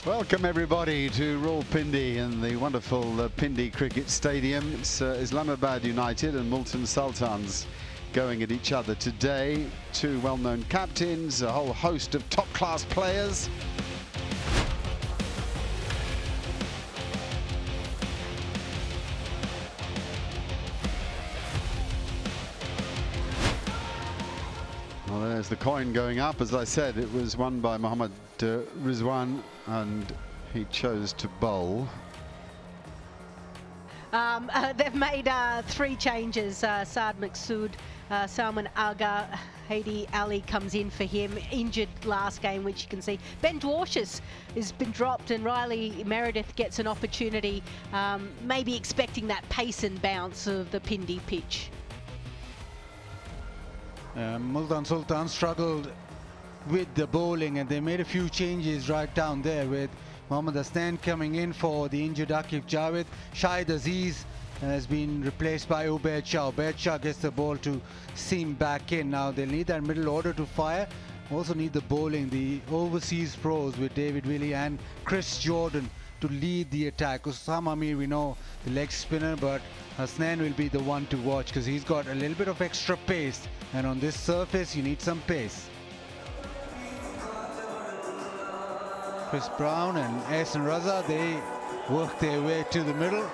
Welcome everybody to Rawalpindi in the wonderful Pindi Cricket Stadium. It's Islamabad United and Multan Sultans going at each other today. Two well-known captains, a whole host of top-class players. Well, there's the coin going up. As I said, it was won by Mohammad Rizwan, and he chose to bowl. They've made 3 changes. Saad Maqsood, Salman Agha, Hadi Ali comes in for him, injured last game, which you can see. Ben Dwarshuis has been dropped and Riley Meredith gets an opportunity, maybe expecting that pace and bounce of the Pindi pitch. Multan Sultans struggled with the bowling, and they made a few changes right down there with Mohammad Hasnain coming in for the injured 𝐄𝐍𝐆𝐋𝐈𝐒𝐇. Shahid Aziz has been replaced by Ubaid Shah. Ubaid Shah gets the ball to seam back in. Now they'll need that middle order to fire. Also need the bowling, the overseas pros with David Willey and Chris Jordan to lead the attack. Osama Mir, we know, the leg spinner, but Hasnain will be the one to watch because he's got a little bit of extra pace, and on this surface you need some pace. Chris Brown and Ehsan Raza, they work their way to the middle,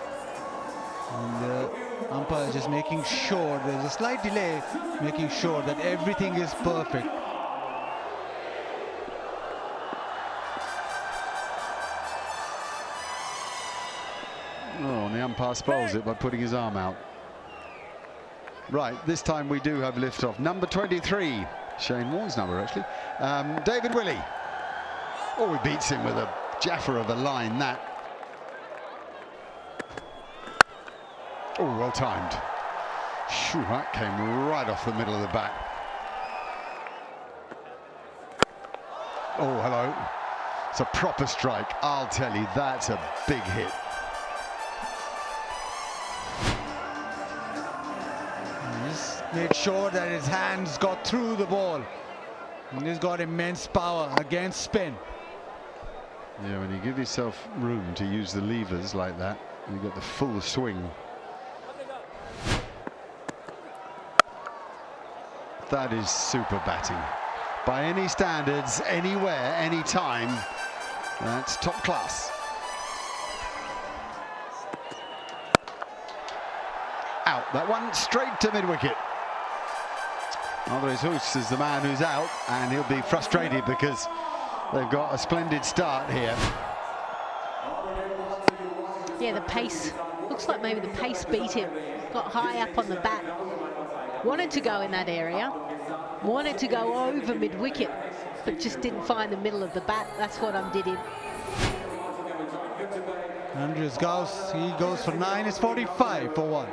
and the umpire just making sure there's a slight delay, making sure that everything is perfect. Oh, and the umpire spoils it by putting his arm out. Right, this time we do have liftoff. Number 23, Shane Warne's number actually, David Willey. Oh, he beats him with a jaffer of a line, that. Oh, well timed. Shoo, that came right off the middle of the bat. Oh, hello. It's a proper strike. I'll tell you, that's a big hit. Just made sure that his hands got through the ball. And he's got immense power against spin. Yeah, when you give yourself room to use the levers like that, you get the full swing. That is super batting. By any standards, anywhere, anytime, that's top class. Out, that one straight to mid-wicket. Andres Hoos is the man who's out, and he'll be frustrated because they've got a splendid start here. Yeah, the pace, looks like maybe the pace beat him. Got high up on the bat. Wanted to go in that area. Wanted to go over mid-wicket, but just didn't find the middle of the bat. That's what undid him. Andres Gauss, he goes for 9, it's 45 for 1.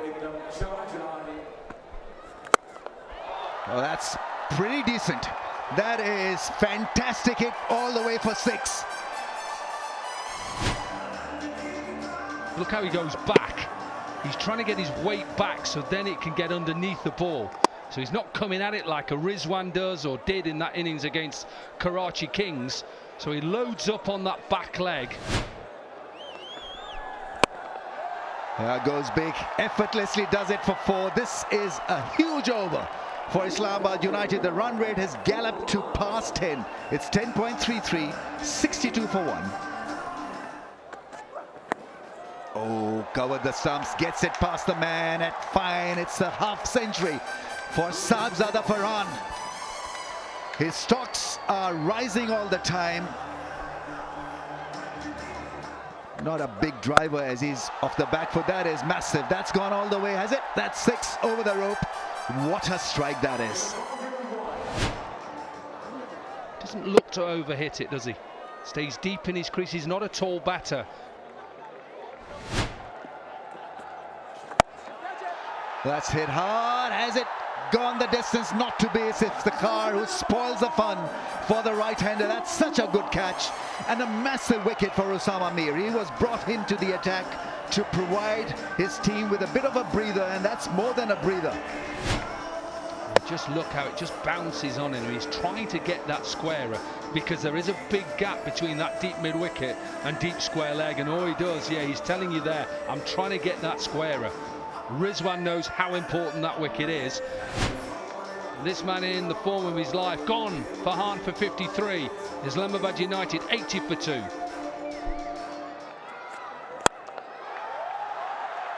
Well, that's pretty decent. That is fantastic hit all the way for 6. Look how he goes back. He's trying to get his weight back so then it can get underneath the ball. So he's not coming at it like a Rizwan does or did in that innings against Karachi Kings. So he loads up on that back leg. There goes big, effortlessly does it for 4. This is a huge over for Islamabad United. The run rate has galloped to past 10. It's 10.33, 62 for 1. Oh, covered the stumps, gets it past the man at fine. It's a half century for Saabzada Farhan. His stocks are rising all the time. Not a big driver as he's off the back foot. That is massive. That's gone all the way, has it? That's 6 over the rope. What a strike that is. Doesn't look to overhit it, does he? Stays deep in his crease. He's not a tall batter. That's hit hard. Has it gone the distance? Not to base. It's the car who spoils the fun for the right-hander. That's such a good catch. And a massive wicket for Osama Mir. He was brought into the attack to provide his team with a bit of a breather, and that's more than a breather. Just look how it just bounces on him. He's trying to get that squarer. because there is a big gap between that deep mid-wicket and deep square leg, and all he does, yeah, he's telling you there, I'm trying to get that squarer. Rizwan knows how important that wicket is. This man in the form of his life, gone. Farhan for 53. Islamabad United 80 for 2.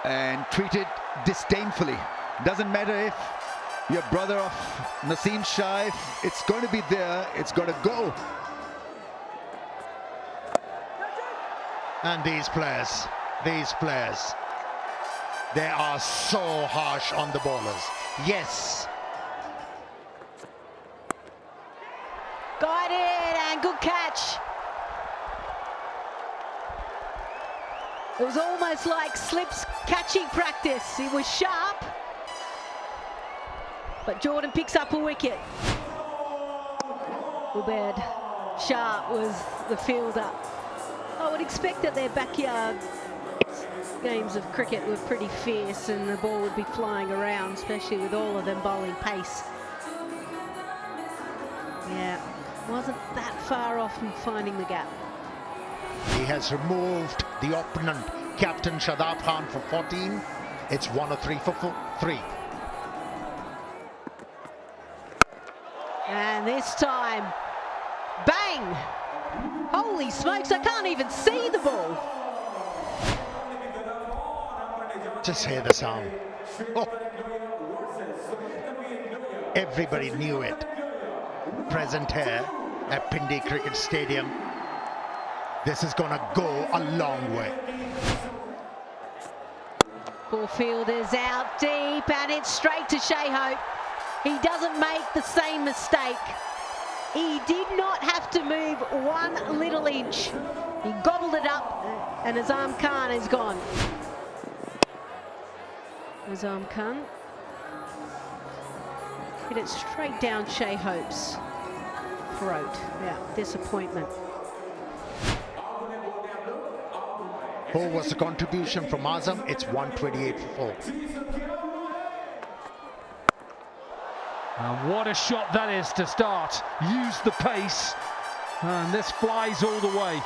And treated disdainfully. Doesn't matter if you're brother of Naseem Shaif, it's going to be there, it's going to go. And these players, they are so harsh on the bowlers. Yes. Got it, and good catch. It was almost like slips catching practice. It was sharp, but Jordan picks up a wicket. Ubaid Shah was the fielder. I would expect that their backyard games of cricket were pretty fierce and the ball would be flying around, especially with all of them bowling pace. Yeah, wasn't that far off from finding the gap. He has removed the opponent, Captain Shadab Khan, for 14. It's 103 for 3. And this time, bang! Holy smokes, I can't even see the ball. Just hear the sound. Oh. Everybody knew it. Present here at Pindi Cricket Stadium. This is gonna go a long way. Ball fielders out deep, and it's straight to Shai. He doesn't make the same mistake. He did not have to move one little inch. He gobbled it up, and Azam Khan is gone. Azam Khan hit it straight down Shai Hope's throat. Yeah, disappointment. What was the contribution from Azam? It's 128 for 4. And what a shot that is to start. Use the pace, and this flies all the way.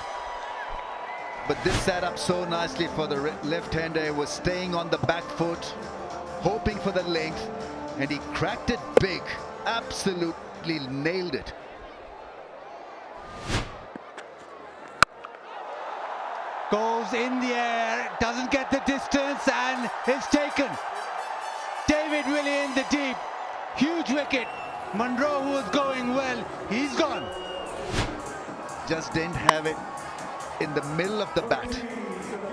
But this set up so nicely for the left-hander. He was staying on the back foot, hoping for the length, and he cracked it big. Absolutely nailed it. Goes in the air, doesn't get the distance, and it's taken. David Willey in the deep. Huge wicket. Monroe, who was going well, he's gone. Just didn't have it in the middle of the bat.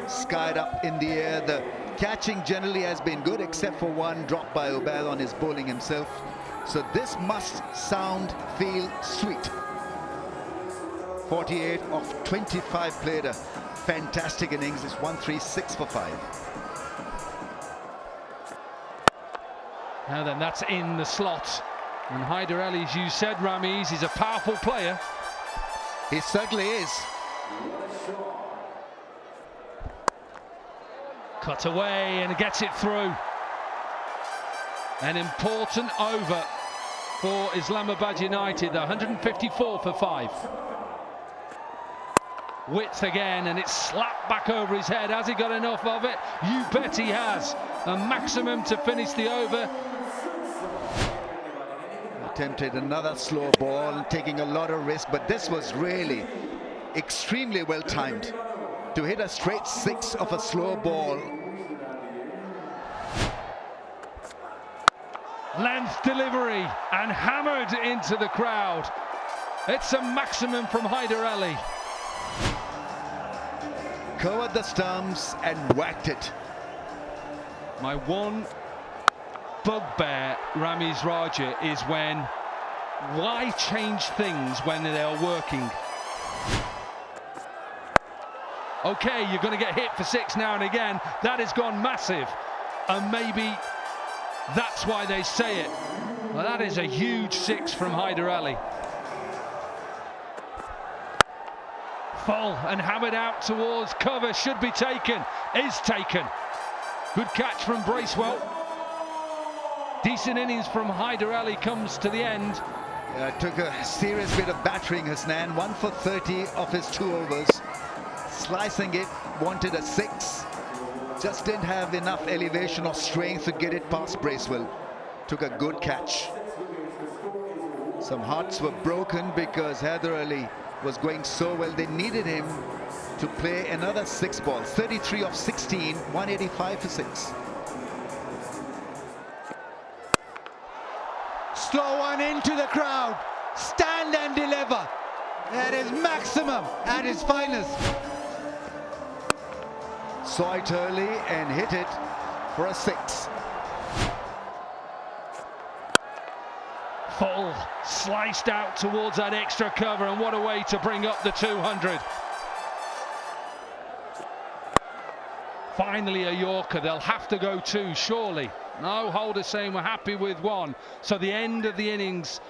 Skied up in the air. The catching generally has been good, except for one drop by Ubaid on his bowling himself. So this must sound, feel sweet. 48 of 25 played a fantastic innings. It's 136 for 5. Now then, that's in the slot. And Haider Ali, as you said, Ramiz, is a powerful player. He certainly is. Cut away and gets it through. An important over for Islamabad United, 154 for 5. Width again, and it's slapped back over his head. Has he got enough of it? You bet he has. A maximum to finish the over. Attempted another slow ball, taking a lot of risk, but this was really extremely well timed to hit a straight 6 of a slow ball. Length delivery and hammered into the crowd. It's a maximum from Haider Ali. Covered the stumps and whacked it. My one bugbear, Ramiz Raja, is why change things when they are working? Okay, you're going to get hit for 6 now and again. That has gone massive, and maybe that's why they say it. Well, that is a huge 6 from Haider Ali. Full and hammered out towards cover, should be taken, is taken. Good catch from Bracewell. Decent innings from Haider Ali comes to the end. took a serious bit of battering, Hasnan. 1 for 30 of his 2 overs. Slicing it, wanted a 6. Just didn't have enough elevation or strength to get it past Bracewell. Took a good catch. Some hearts were broken because Haider Ali was going so well. They needed him to play another 6 balls. 33 of 16, 185 for 6. Slow one into the crowd. Stand and deliver. That is maximum at his finest. Saw it early and hit it for a 6. Full, sliced out towards that extra cover, and what a way to bring up the 200. Finally a Yorker. They'll have to go 2, surely. No, Holder saying we're happy with 1. So the end of the innings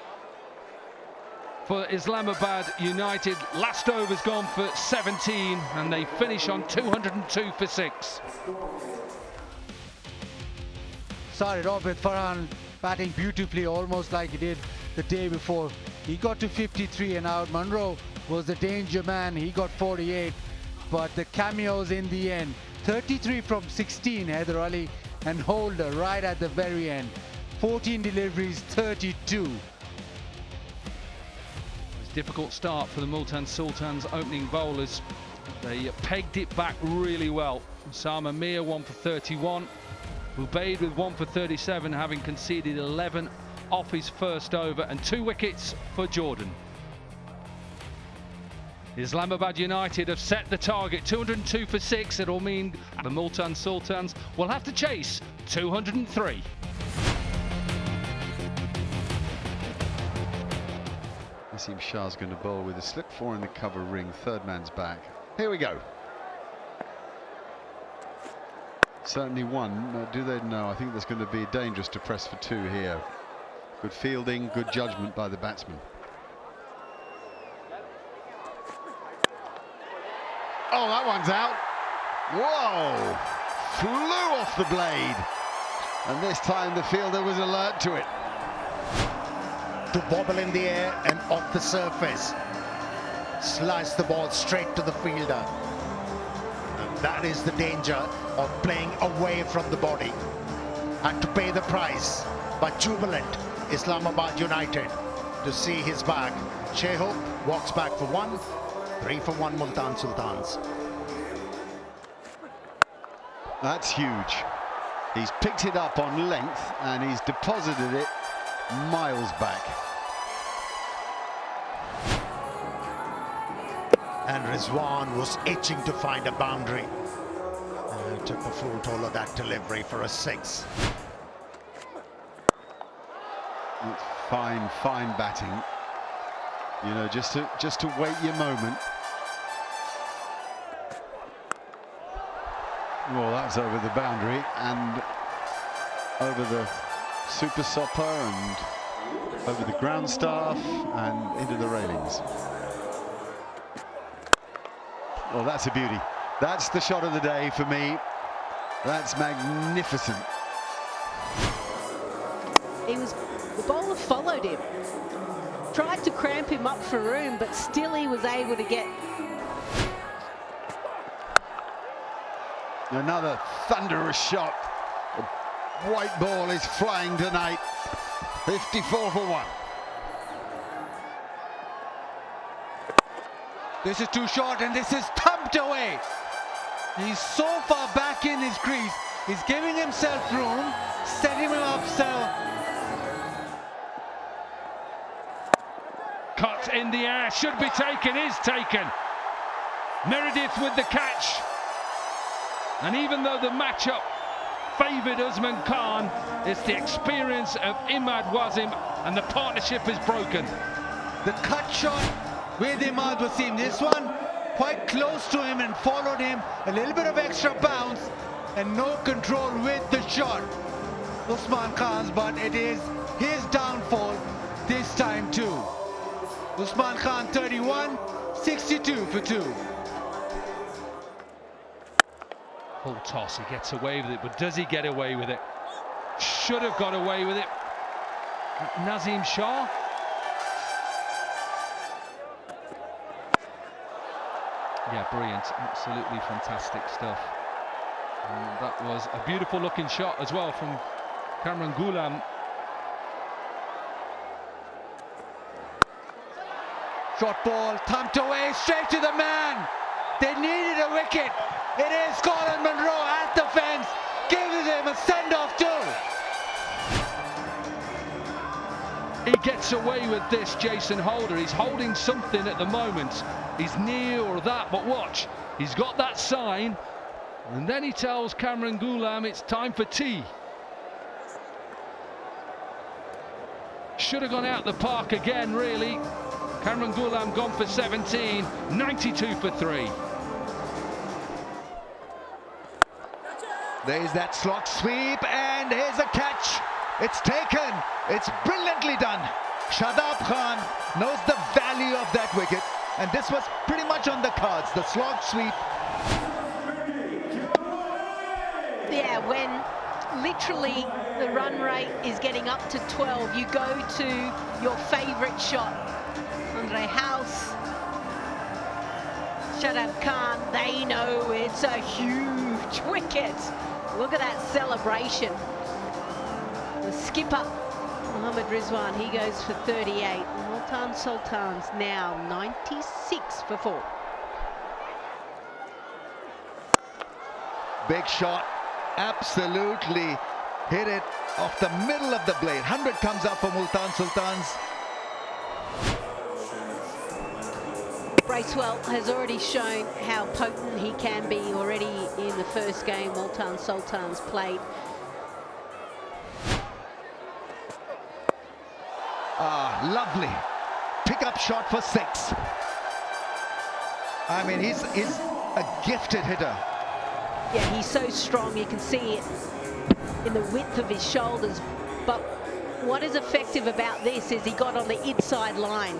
for Islamabad United. Last over's gone for 17, and they finish on 202 for 6. Started off with Farhan batting beautifully, almost like he did the day before. He got to 53 and out. Munro was the danger man. He got 48, but the cameos in the end. 33 from 16, Haider Ali, and Holder right at the very end. 14 deliveries, 32. Difficult start for the Multan Sultans opening bowlers. They pegged it back really well. Osama Mir 1 for 31. Ubaid with 1 for 37, having conceded 11 off his first over, and 2 wickets for Jordan. Islamabad United have set the target 202 for 6. It'll mean the Multan Sultans will have to chase 203. Naseem Shah's going to bowl with a slip 4 in the cover ring. Third man's back. Here we go. Certainly 1. Do they? No, I think there's going to be dangerous to press for 2 here. Good fielding, good judgment by the batsman. Oh, that one's out. Whoa! Flew off the blade. And this time the fielder was alert to it. To bobble in the air and off the surface. Slice the ball straight to the fielder. And that is the danger of playing away from the body. And to pay the price, but jubilant Islamabad United to see his bag. 𝐄𝐍𝐆𝐋𝐈𝐒𝐇 walks back for 1. 3 for 1 Multan Sultans. That's huge. He's picked it up on length and he's deposited it miles back. And Rizwan was itching to find a boundary. Took the full toll of that delivery for a 6. It's fine, fine batting. You know, just to wait your moment. Well, that's over the boundary and over the super stopper and over the ground staff and into the railings. Well, that's a beauty. That's the shot of the day for me. That's magnificent. The bowler followed him. Tried to cramp him up for room, but still he was able to get... Another thunderous shot. The white ball is flying tonight. 54 for 1. This is too short and this is thumped away. He's so far back in his crease. He's giving himself room, setting him up so. Cut in the air, should be taken, is taken. Meredith with the catch. And even though the matchup favoured Usman Khan, it's the experience of Imad Wasim, and the partnership is broken. The cut shot with Imad Wasim. This one quite close to him and followed him. A little bit of extra bounce and no control with the shot. Usman Khan's, but it is his downfall this time too. Usman Khan 31, 62 for 2. Full toss, he gets away with it, but does he get away with it? Should have got away with it. Naseem Shah Yeah, brilliant. Absolutely fantastic stuff. And that was a beautiful looking shot as well from 𝐄𝐍𝐆𝐋𝐈𝐒𝐇. Short ball, thumped away, straight to the man. They needed a wicket. It is Colin Munro at the fence. Gives him a send-off too. He gets away with this, Jason Holder. He's holding something at the moment. He's near or that, but watch. He's got that sign. And then he tells 𝐄𝐍𝐆𝐋𝐈𝐒𝐇 it's time for tea. Should have gone out the park again, really. 𝐄𝐍𝐆𝐋𝐈𝐒𝐇 gone for 17, 92 for 3. There's that slot sweep, and here's a catch. It's taken. It's brilliantly done. Shadab Khan knows the value of that wicket, and this was pretty much on the cards, the slot sweep. Yeah, when literally the run rate is getting up to 12, you go to your favourite shot. Andre House, Shadab Khan, they know it's a huge wicket. Look at that celebration. The skipper, Mohammad Rizwan, he goes for 38. Multan Sultans now 96 for 4. Big shot, absolutely hit it off the middle of the blade. 100 comes up for Multan Sultans. Bracewell has already shown how potent he can be already in the first game Multan Sultans played. Ah, lovely. Pick-up shot for 6. I mean, he's a gifted hitter. Yeah, he's so strong, you can see it in the width of his shoulders. But what is effective about this is he got on the inside line.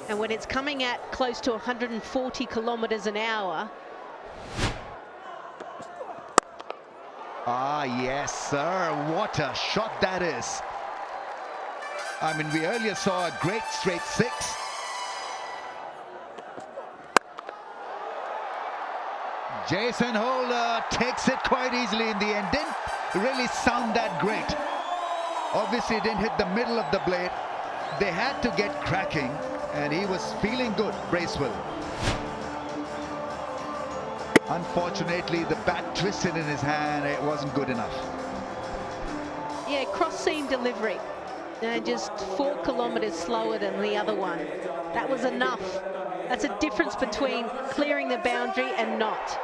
And when it's coming at close to 140 kilometers an hour. Ah, yes, sir. What a shot that is. I mean, we earlier saw a great straight 6. Jason Holder takes it quite easily in the end. Didn't really sound that great. Obviously, didn't hit the middle of the blade. They had to get cracking, and he was feeling good, Bracewell. Unfortunately, the bat twisted in his hand. It wasn't good enough. Yeah, cross-seam delivery. Just 4 kilometers slower than the other one. That was enough. That's a difference between clearing the boundary and not.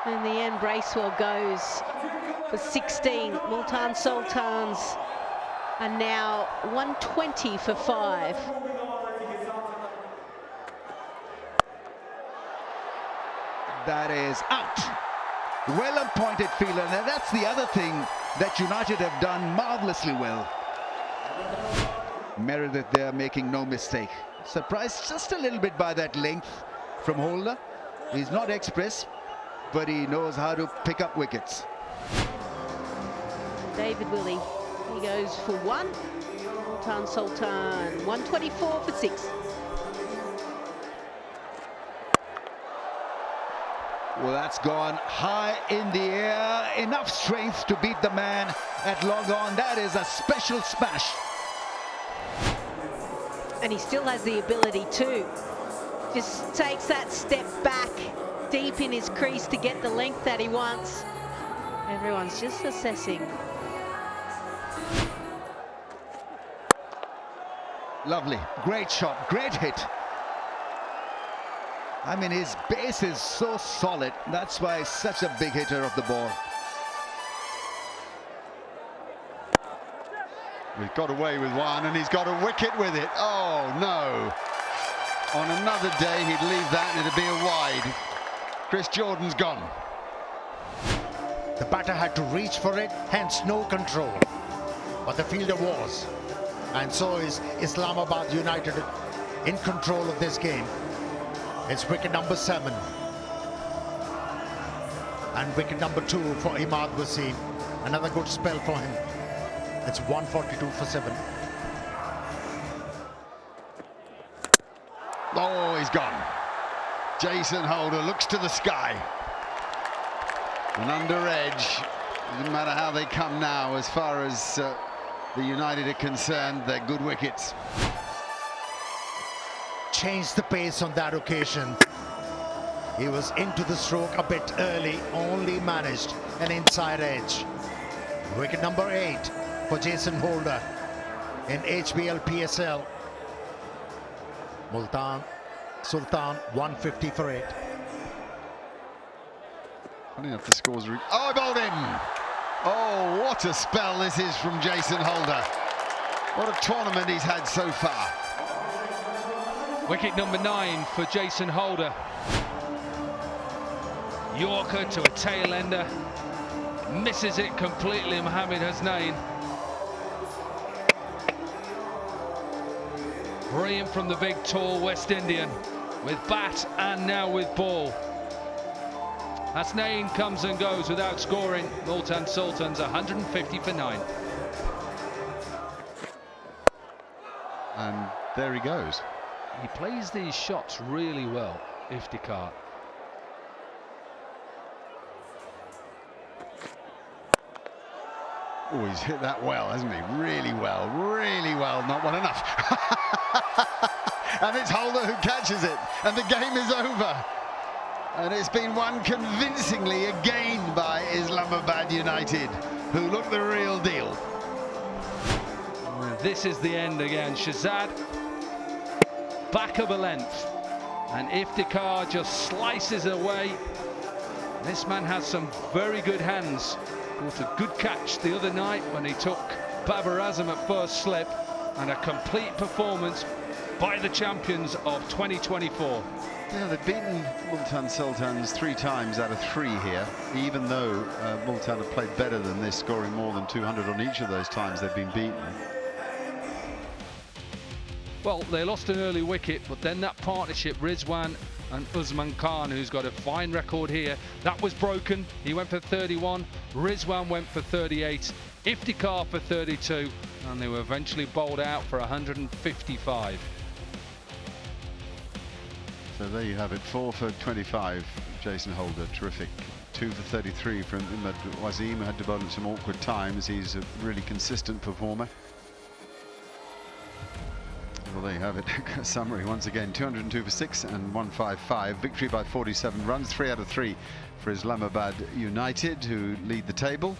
In the end, Bracewell goes for 16. Multan Sultans are now 120 for 5. That is out. Well-appointed fielder. And that's the other thing that United have done marvelously well. Meredith there making no mistake. Surprised just a little bit by that length from Holder. He's not express, but he knows how to pick up wickets. David Willey, he goes for 1. Multan Sultan, 124 for 6. Well, that's gone high in the air. Enough strength to beat the man at long on. That is a special smash. And he still has the ability to. Just takes that step back deep in his crease to get the length that he wants. Everyone's just assessing. Lovely, great shot, great hit. I mean, his base is so solid. That's why he's such a big hitter of the ball. We've got away with one, and he's got a wicket with it. Oh, no. On another day, he'd leave that, and it'd be a wide. Chris Jordan's gone. The batter had to reach for it, hence no control. But the fielder was. And so is Islamabad United in control of this game. It's wicket number 7. And wicket number 2 for Imad Wasim. Another good spell for him. It's 142 for 7. Oh, he's gone. Jason Holder looks to the sky. And under edge, doesn't matter how they come now, as far as the United are concerned, they're good wickets. Changed the pace on that occasion. He was into the stroke a bit early, only managed an inside edge. Wicket number 8 for Jason Holder in HBL PSL. Multan Sultan 150 for 8. Funny enough, the scores. Oh, I bowled him! Oh, what a spell this is from Jason Holder. What a tournament he's had so far. Wicket number 9 for Jason Holder. Yorker to a tail ender. Misses it completely, Mohammad Hasnain. Brilliant from the big, tall West Indian, with bat and now with ball. Hasnain comes and goes without scoring. Multan Sultans 150 for 9. And there he goes. He plays these shots really well, Iftikhar. Oh, he's hit that well, hasn't he? Really well, not well enough. And it's Holder who catches it, and the game is over. And it's been won convincingly again by Islamabad United, who look the real deal. This is the end again. Shahzad, back of a length, and Iftikhar just slices away. This man has some very good hands. Caught a good catch the other night when he took Babar Azam at first slip, and a complete performance by the champions of 2024. Yeah, they've beaten Multan Sultans 3 times out of 3 here, even though Multan have played better than this, scoring more than 200 on each of those times they've been beaten. Well, they lost an early wicket, but then that partnership, Rizwan and Usman Khan, who's got a fine record here, that was broken. He went for 31, Rizwan went for 38, Iftikhar for 32, and they were eventually bowled out for 155. So there you have it, 4 for 25, Jason Holder, terrific. 2 for 33 from Imad Wasim, who had to bowl at some awkward times. He's a really consistent performer. Well, there you have it. Summary once again: 202 for 6 and 155. Victory by 47 runs, 3 out of 3 for Islamabad United, who lead the table.